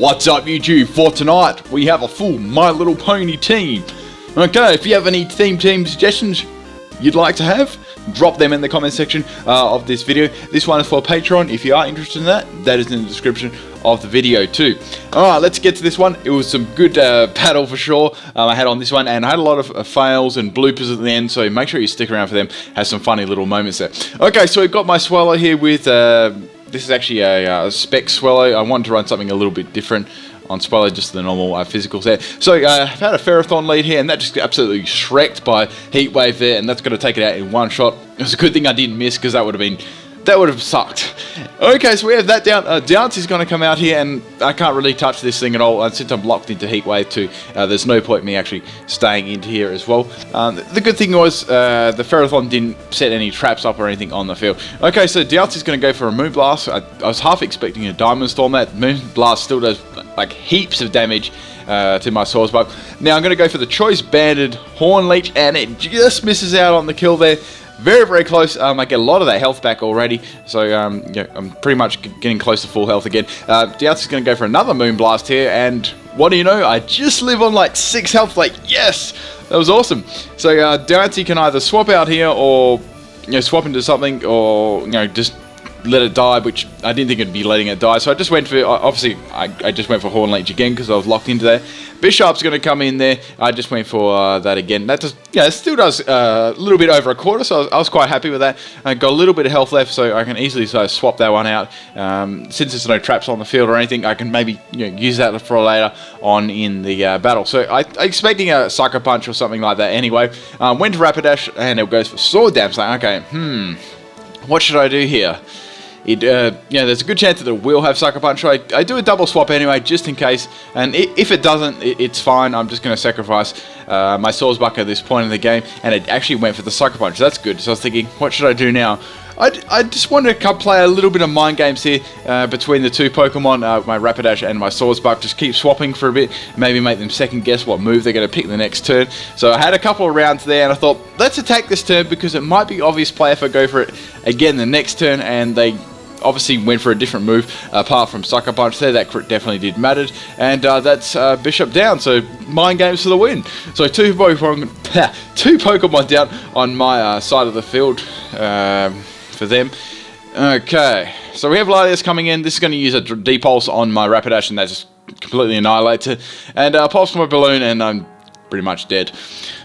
What's up YouTube? For tonight we have a full My Little Pony team. Okay, if you have any team suggestions you'd like to have, drop them in the comment section of this video. This one is for Patreon. If you are interested in that, that is in the description of the video too. Alright, let's get to this one. It was some good battle for sure I had on this one, and I had a lot of fails and bloopers at the end, so make sure you stick around for them. Has some funny little moments there. Okay, so we've got my Swallow here with this is actually a spec Swallow. I wanted to run something a little bit different on Swallow, just the normal physical set. So I've had a Ferrothon lead here, and that just absolutely shreked by Heat Wave there, and that's going to take it out in one shot. It was a good thing I didn't miss, because that would have sucked. Okay, so we have that down. Dance is going to come out here, and I can't really touch this thing at all. And since I'm locked into Heat Wave 2, there's no point me actually staying into here as well. The good thing was the Ferrothon didn't set any traps up or anything on the field. Okay, so Dance is going to go for a Moonblast. I was half expecting a Diamond Storm. That Moonblast still does like heaps of damage to my Swordsbuck. Now I'm going to go for the Choice Banded Horn Leech, and it just misses out on the kill there. Very, very close. I get a lot of that health back already, so yeah, I'm pretty much getting close to full health again. Doubts is going to go for another Moonblast here, and what do you know? I just live on like 6 health. Like, yes, that was awesome. So Doubtsy can either swap out here, or swap into something, or just let it die, which I didn't think it'd be letting it die. So I just went for, obviously, I just went for Horn Leech again because I was locked into there. Bishop's going to come in there. I just went for that again. That does, it still does a little bit over a quarter, so I was quite happy with that. I got a little bit of health left, so I can easily swap that one out. Since there's no traps on the field or anything, I can maybe use that for later on in the battle. So I'm expecting a Sucker Punch or something like that anyway. Went to Rapidash, and it goes for Sword Dance. Like, okay, what should I do here? There's a good chance that it will have Sucker Punch. So I do a double swap anyway, just in case. And if it doesn't, it's fine. I'm just going to sacrifice my Swordsbuck at this point in the game, and it actually went for the Sucker Punch. So that's good. So I was thinking, what should I do now? I just want to play a little bit of mind games here between the two Pokemon, my Rapidash and my Swordsbuck. Just keep swapping for a bit, maybe make them second guess what move they're going to pick the next turn. So I had a couple of rounds there, and I thought, let's attack this turn because it might be obvious play if I go for it again the next turn, and they obviously went for a different move apart from Sucker Punch there. That crit definitely did matter, and that's Bishop down, so mind games for the win. So two Pokemon down on my side of the field for them. Okay, so we have Latias coming in. This is going to use a D-Pulse on my Rapidash, and that just completely annihilates it, and Pulse my Balloon, and I'm pretty much dead.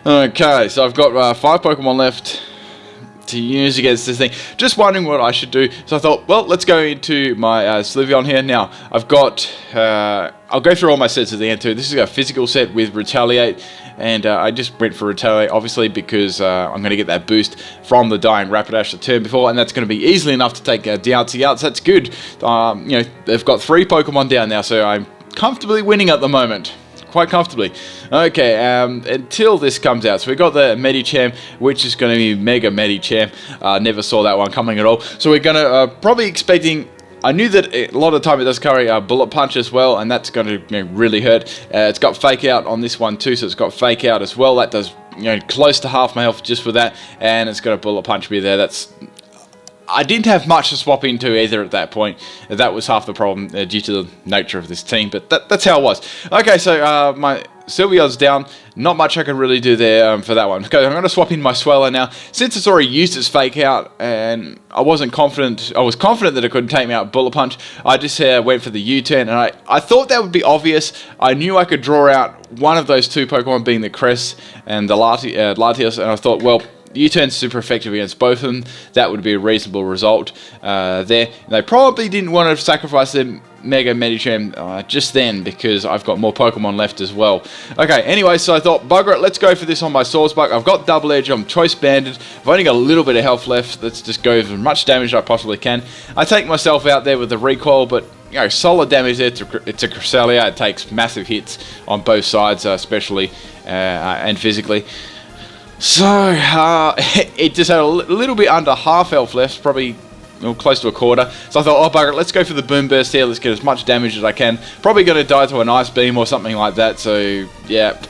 Okay, so I've got 5 Pokemon left to use against this thing. Just wondering what I should do. So I thought, well, let's go into my Sliveon here. Now, I've got, I'll go through all my sets at the end too. This is a physical set with Retaliate, and I just went for Retaliate, obviously, because I'm going to get that boost from the dying Rapidash the turn before, and that's going to be easily enough to take Dialga out, so that's good. They've got 3 Pokemon down now, so I'm comfortably winning at the moment. Quite comfortably. Okay, until this comes out. So we got the Medicham, which is going to be Mega Medicham. Never saw that one coming at all. So we're going to probably expecting. I knew that a lot of the time it does carry a Bullet Punch as well, and that's going to really hurt. It's got Fake Out on this one too, so it's got Fake Out as well. That does close to half my health just for that, and it's got a Bullet Punch me there. I didn't have much to swap into either at that point. That was half the problem due to the nature of this team, but that's how it was. Okay, so my Sylveon's down. Not much I can really do there for that one. Okay, I'm going to swap in my Swellow now. Since it's already used its Fake Out, and I wasn't confident, I was confident that it couldn't take me out Bullet Punch, I just went for the U-turn, and I thought that would be obvious. I knew I could draw out one of those 2 Pokemon, being the Crest and the Latias, and I thought, well, U-turn's super effective against both of them. That would be a reasonable result there. They probably didn't want to sacrifice their Mega Medicham just then, because I've got more Pokemon left as well. Okay, anyway, so I thought, bugger it, let's go for this on my Swordsbuck. I've got Double Edge, I'm Choice Banded. I've only got a little bit of health left. Let's just go for as much damage as I possibly can. I take myself out there with the recoil, but solid damage there. It's a Cresselia. It takes massive hits on both sides, especially and physically. So, it just had a little bit under half health left, probably close to a quarter. So I thought, oh bugger it, let's go for the Boom Burst here, let's get as much damage as I can. Probably going to die to an Ice Beam or something like that, so yeah.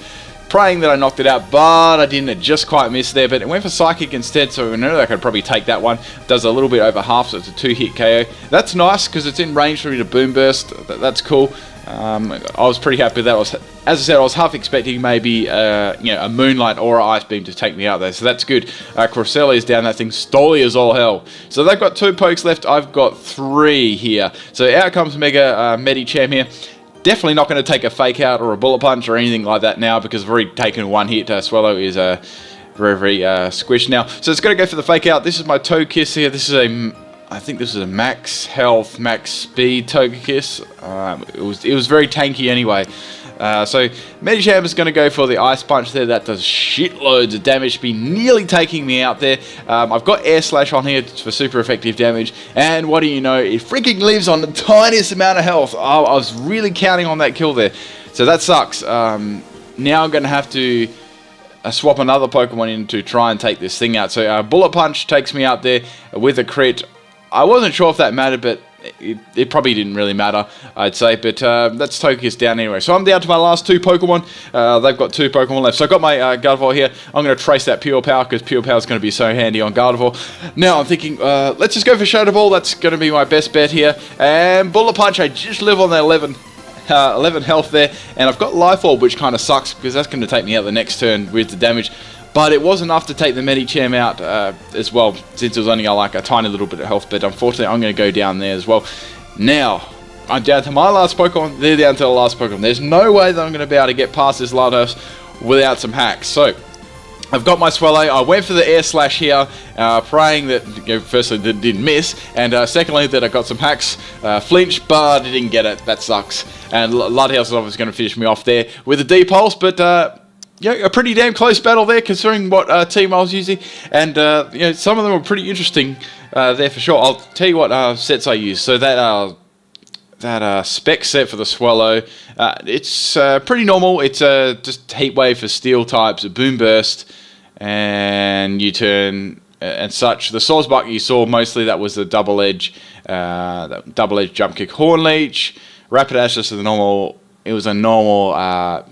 praying that I knocked it out, but I didn't. It just quite missed there, but it went for Psychic instead, so I know I could probably take that one. Does a little bit over half, so it's a 2-hit KO. That's nice, because it's in range for me to Boom Burst. That's cool. I was pretty happy with that. As I said, I was half expecting maybe a Moonlight or an Ice Beam to take me out there, so that's good. Corselli is down that thing, Stoli is all hell. So they've got 2 pokes left, I've got 3 here. So out comes Mega Medicham here. Definitely not going to take a Fake Out or a Bullet Punch or anything like that now, because I've already taken 1 hit. Swallow is very squished now. So it's going to go for the Fake Out. This is my Togekiss here. This is I think this is a max health, max speed Togekiss. It was very tanky anyway. So Medicham is going to go for the Ice Punch there. That does shitloads of damage to be nearly taking me out there. I've got Air Slash on here for super effective damage. And what do you know? It freaking lives on the tiniest amount of health. I was really counting on that kill there. So that sucks. Now I'm going to have to swap another Pokemon in to try and take this thing out. So Bullet Punch takes me out there with a crit. I wasn't sure if that mattered, but it probably didn't really matter, I'd say. But that's Togekiss down anyway. So I'm down to my last 2 Pokemon. They've got 2 Pokemon left. So I've got my Gardevoir here. I'm going to trace that Pure Power, because Pure Power is going to be so handy on Gardevoir. Now I'm thinking, let's just go for Shadow Ball. That's going to be my best bet here. And Bullet Punch, I just live on that 11 health there. And I've got Life Orb, which kind of sucks, because that's going to take me out the next turn with the damage. But it was enough to take the Medicham out as well, since it was only like a tiny little bit of health. But unfortunately, I'm going to go down there as well. Now, I'm down to my last Pokemon. They're down to the last Pokemon. There's no way that I'm going to be able to get past this Latios without some hacks. So, I've got my Swallow. I went for the Air Slash here, praying that, firstly, that it didn't miss, and secondly, that I got some hacks. Flinch, but I didn't get it. That sucks. And Latios is obviously going to finish me off there with a D-Pulse, but yeah, a pretty damn close battle there, considering what team I was using, and some of them were pretty interesting there for sure. I'll tell you what sets I used. So that spec set for the Swallow, it's pretty normal. It's just Heat Wave for Steel types, a Boom Burst, and U-Turn and such. The Swordsbuck you saw mostly, that was the double edge Jump Kick. Horn Leech, Rapidash, just the normal. It was a normal,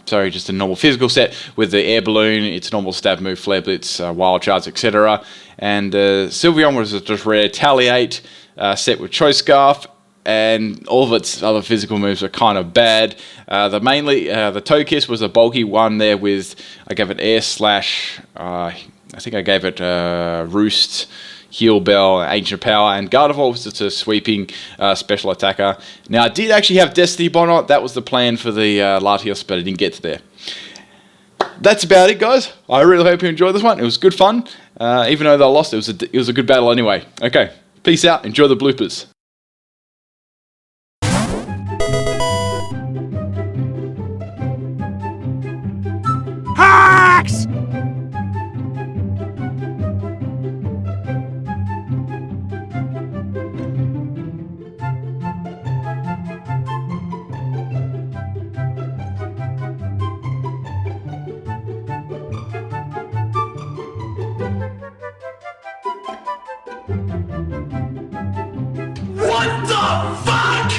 just a normal physical set with the Air Balloon, its normal stab move, Flare Blitz, Wild Charge, etc. And Sylveon was just Retaliate, set with Choice Scarf, and all of its other physical moves are kind of bad. The Togekiss was a bulky one there with, I gave it Air Slash, I think I gave it Roost, Heal Bell, Ancient Power, and Gardevoir was just a sweeping special attacker. Now, I did actually have Destiny Bond on. That was the plan for the Latios, but I didn't get to there. That's about it, guys. I really hope you enjoyed this one. It was good fun. Even though they lost, it was a good battle anyway. Okay, peace out. Enjoy the bloopers. Hacks! What the fuck?